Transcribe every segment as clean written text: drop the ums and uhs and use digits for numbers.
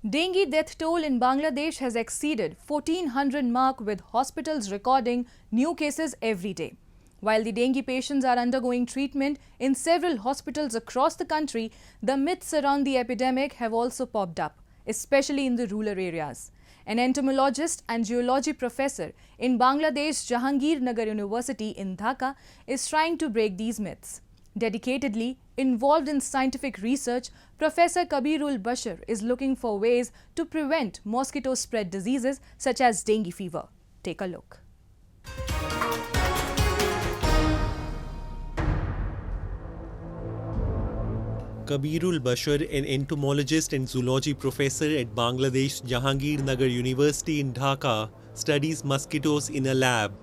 Dengue death toll in Bangladesh has exceeded 1400 mark, with hospitals recording new cases every day. While the dengue patients are undergoing treatment in several hospitals across the country, the myths around the epidemic have also popped up, especially in the rural areas. An entomologist and zoology professor in Bangladesh Jahangirnagar University in Dhaka is trying to break these myths. Dedicatedly involved in scientific research, Professor Kabirul Bashar is looking for ways to prevent mosquito-spread diseases such as dengue fever. Take a look. Kabirul Bashar, an entomologist and zoology professor at Bangladesh Jahangirnagar University in Dhaka, studies mosquitoes in a lab.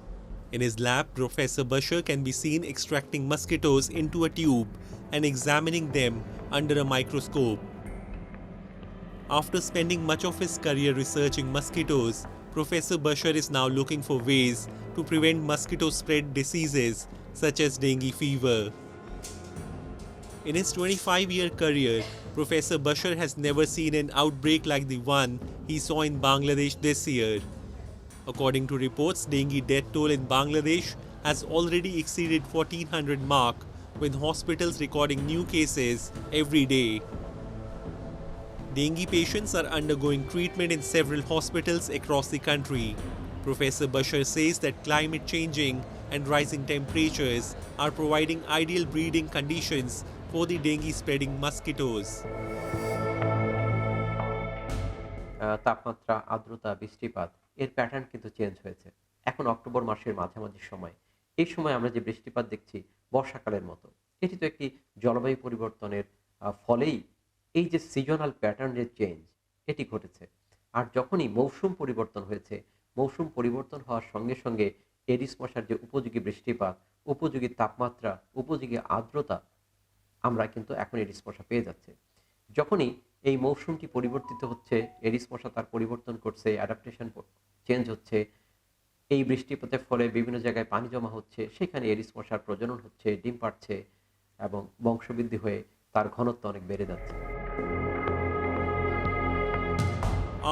In his lab, Professor Bashar can be seen extracting mosquitoes into a tube and examining them under a microscope. After spending much of his career researching mosquitoes, Professor Bashar is now looking for ways to prevent mosquito-spread diseases such as dengue fever. In his 25-year career, Professor Bashar has never seen an outbreak like the one he saw in Bangladesh this year. According to reports, dengue death toll in Bangladesh has already exceeded 1400 mark, with hospitals recording new cases every day. Dengue patients are undergoing treatment in several hospitals across the country. Professor Bashar says that climate changing and rising temperatures are providing ideal breeding conditions for the dengue-spreading mosquitoes. তাপমাত্রা, আর্দ্রতা, বৃষ্টিপাত এর pattern কিন্তু change হয়েছে। এখন October মাসের মাঝামাঝি সময়, এই সময় আমরা যে বৃষ্টিপাত দেখছি বর্ষাকালের মতো। এটি তো একটি জলবায়ু পরিবর্তনের ফলেই এই যে সিজনাল প্যাটার্নের চেঞ্জ এটি ঘটেছে। আর যখনই মৌসুম পরিবর্তন হয়েছে, মৌসুম পরিবর্তন হওয়ার সঙ্গে সঙ্গে এডিস মশার যে উপযোগী বৃষ্টিপাত, উপযোগী তাপমাত্রা, উপযোগী আর্দ্রতা, আমরা কিন্তু এখন এডিস মশা পেয়ে যাচ্ছে। যখনই এই মৌসুমটি পরিবর্তিত হচ্ছে, এডিস মশা তার পরিবর্তন করছে, অ্যাডাপ্টেশন চেঞ্জ হচ্ছে, এই বৃষ্টিপাতের ফলে বিভিন্ন জায়গায় পানি জমা হচ্ছে, সেখানে এডিস মশার প্রজনন হচ্ছে, ডিম পাড়ছে এবং বংশবৃদ্ধি হয়ে তার ঘনত্ব অনেক বেড়ে যাচ্ছে।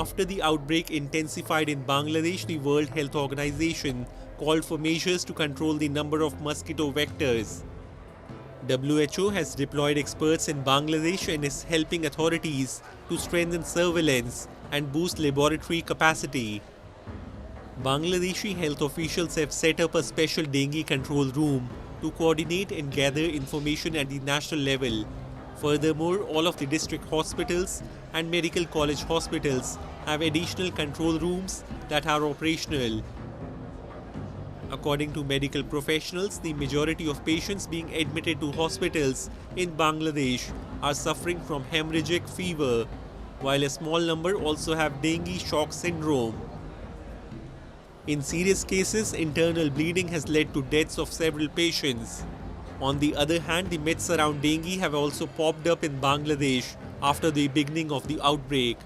After the outbreak intensified in Bangladesh, the World Health Organization called for measures to control the number of mosquito vectors. WHO has deployed experts in Bangladesh and is helping authorities to strengthen surveillance and boost laboratory capacity. Bangladeshi health officials have set up a special dengue control room to coordinate and gather information at the national level. Furthermore, all of the district hospitals and medical college hospitals have additional control rooms that are operational. According to medical professionals, the majority of patients being admitted to hospitals in Bangladesh are suffering from hemorrhagic fever, while a small number also have dengue shock syndrome. In serious cases, internal bleeding has led to deaths of several patients. On the other hand, the myths around dengue have also popped up in Bangladesh after the beginning of the outbreak.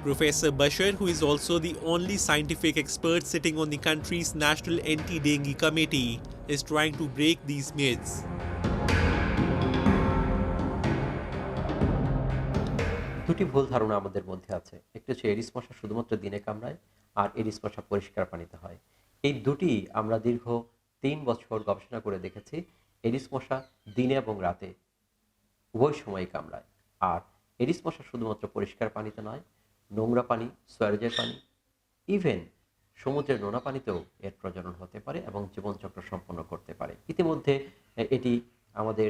Professor Bashar, who is also the only scientific expert sitting on the country's National Anti-Dengue Committee, is trying to break these myths. দুটি ভুল ধারণা আমাদের মধ্যে আছে। একটি হচ্ছে Aedes মশা শুধুমাত্র দিনে কামড়ায়, আর এডিস মশা পরিষ্কার পানিতে হয়। এই দুটি আমরা দীর্ঘ 3 বছর গবেষণা করে দেখেছি। এডিস মশা দিনে এবং রাতে উভয় সময় কামড়ায়। আর এডিস মশা শুধুমাত্র পরিষ্কার পানিতে নয়, নোংরা পানি, সোয়ারেজের পানি, ইভেন সমুদ্রের নোনা পানিতেও এর প্রজনন হতে পারে এবং জীবনচক্র সম্পন্ন করতে পারে। ইতিমধ্যে এটি আমাদের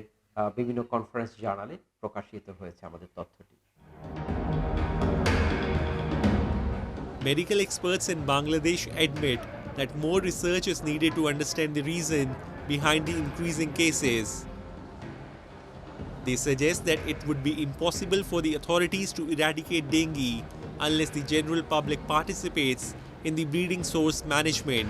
বিভিন্ন কনফারেন্স জার্নালে প্রকাশিত হয়েছে আমাদের তথ্যটি। Medical experts in Bangladesh admit that more research is needed to understand the reason behind the increasing cases. They suggest that it would be impossible for the authorities to eradicate dengue unless the general public participates in the breeding source management.